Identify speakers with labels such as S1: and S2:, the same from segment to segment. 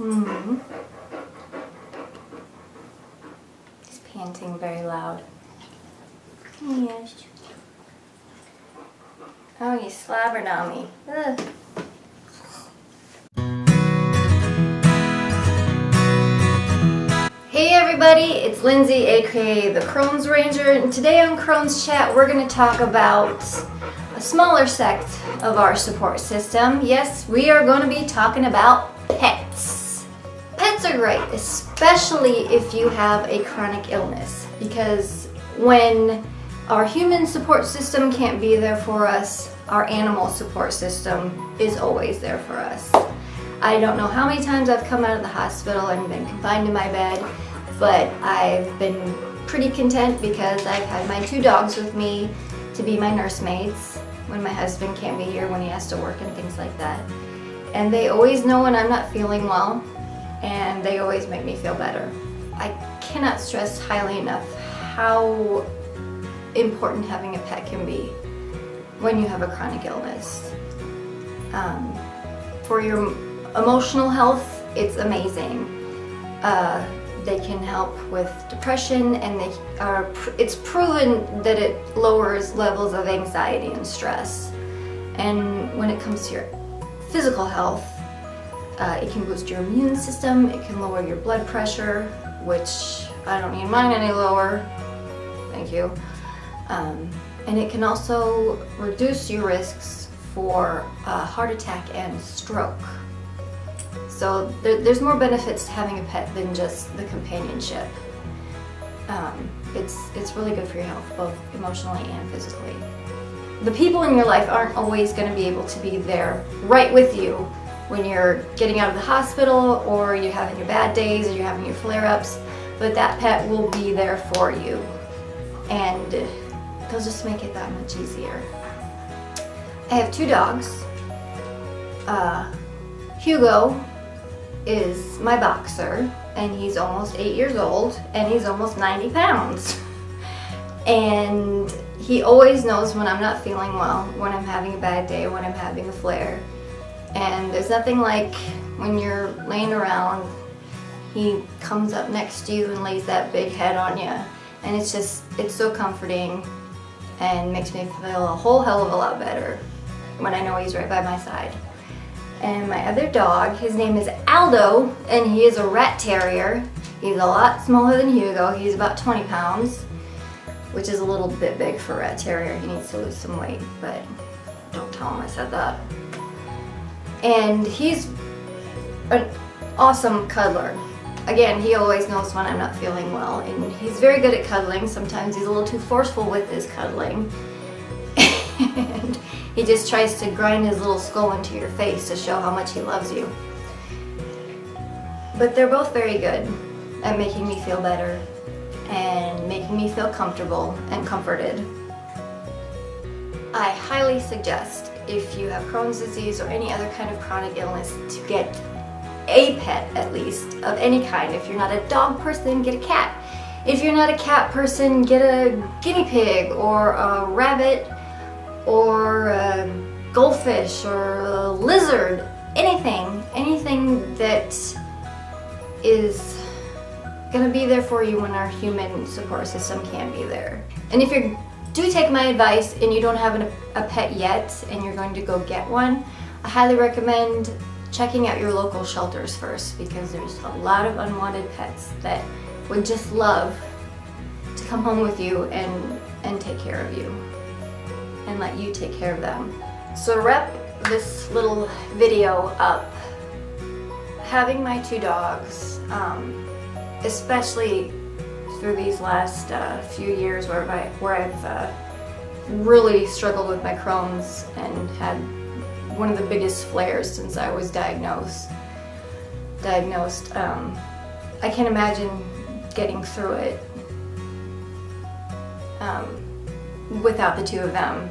S1: He's panting very loud. Yes. Oh, you slobbered on me. Ugh. Hey everybody, it's Lindsay, aka the Crohn's Ranger, and today on Crohn's Chat we're going to talk about a smaller sect of our support system. Yes, we are going to be talking about pets. Pets are great, especially if you have a chronic illness, because when our human support system can't be there for us, our animal support system is always there for us. I don't know how many times I've come out of the hospital and been confined in my bed, but I've been pretty content because I've had my 2 dogs with me to be my nursemates when my husband can't be here, when he has to work and things like that. And they always know when I'm not feeling well, and they always make me feel better. I cannot stress highly enough how important having a pet can be when you have a chronic illness. For your emotional health, it's amazing. They can help with depression, and it's proven that it lowers levels of anxiety and stress. And when it comes to your physical health, it can boost your immune system, it can lower your blood pressure, which I don't need mine any lower, thank you. And it can also reduce your risks for heart attack and stroke. So there's more benefits to having a pet than just the companionship. It's really good for your health, both emotionally and physically. The people in your life aren't always going to be able to be there right with you when you're getting out of the hospital, or you're having your bad days, or you're having your flare-ups, but that pet will be there for you, and they'll just make it that much easier. I have 2 dogs. Hugo is my boxer, and he's almost 8 years old, and he's almost 90 pounds. And he always knows when I'm not feeling well, when I'm having a bad day, when I'm having a flare. And there's nothing like when you're laying around, he comes up next to you and lays that big head on you. And it's so comforting and makes me feel a whole hell of a lot better when I know he's right by my side. And my other dog, his name is Aldo, and he is a rat terrier. He's a lot smaller than Hugo. He's about 20 pounds, which is a little bit big for a rat terrier. He needs to lose some weight, but don't tell him I said that. And he's an awesome cuddler. Again, he always knows when I'm not feeling well, and he's very good at cuddling. Sometimes he's a little too forceful with his cuddling. And he just tries to grind his little skull into your face to show how much he loves you. But they're both very good at making me feel better and making me feel comfortable and comforted. I highly suggest, if you have Crohn's disease or any other kind of chronic illness, to get a pet at least, of any kind. If you're not a dog person, get a cat. If you're not a cat person, get a guinea pig or a rabbit or a goldfish or a lizard. Anything that is gonna be there for you when our human support system can't be there. And if you do take my advice and you don't have a pet yet and you're going to go get one, I highly recommend checking out your local shelters first, because there's a lot of unwanted pets that would just love to come home with you and take care of you and let you take care of them. So to wrap this little video up, having my 2 dogs, especially through these last few years where I've really struggled with my Crohn's and had one of the biggest flares since I was diagnosed. I can't imagine getting through it without the 2 of them.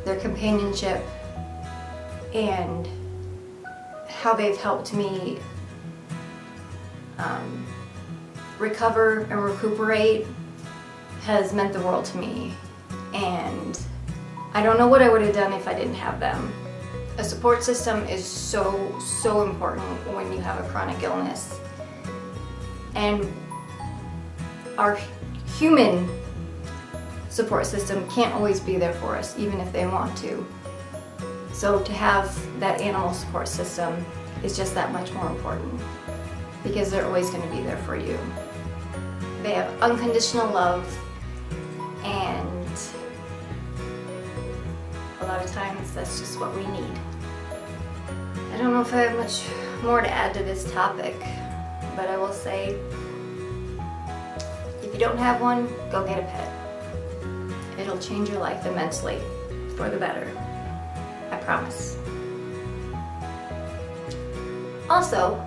S1: Their companionship and how they've helped me recover and recuperate has meant the world to me, and I don't know what I would have done if I didn't have them. A support system is so important when you have a chronic illness. And our human support system can't always be there for us, even if they want to. So to have that animal support system is just that much more important, because they're always going to be there for you. They have unconditional love, and a lot of times that's just what we need. I don't know if I have much more to add to this topic, but I will say, if you don't have one, go get a pet. It'll change your life immensely for the better. I promise. Also,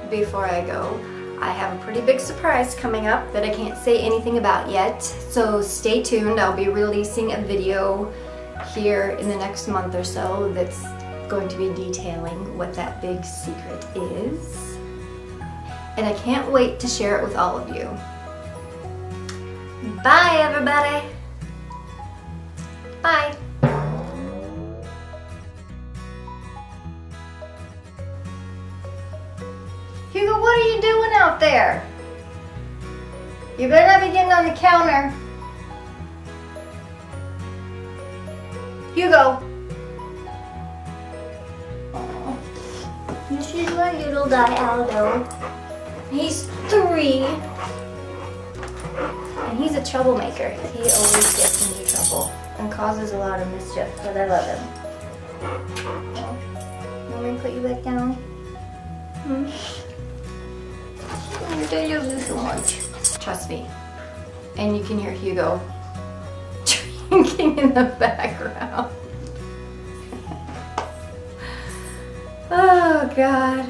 S1: before I go, I have a pretty big surprise coming up that I can't say anything about yet, so stay tuned. I'll be releasing a video here in the next month or so that's going to be detailing what that big secret is. And I can't wait to share it with all of you. Bye, everybody. Bye. Hugo, what are you doing out there? You better not be getting on the counter. Hugo. Oh, this is my little guy, Aldo. He's 3. And he's a troublemaker. He always gets into trouble and causes a lot of mischief, but I love him. Oh, want me to put you back down? Hmm? I love you so much. Trust me. And you can hear Hugo drinking in the background. Oh, God.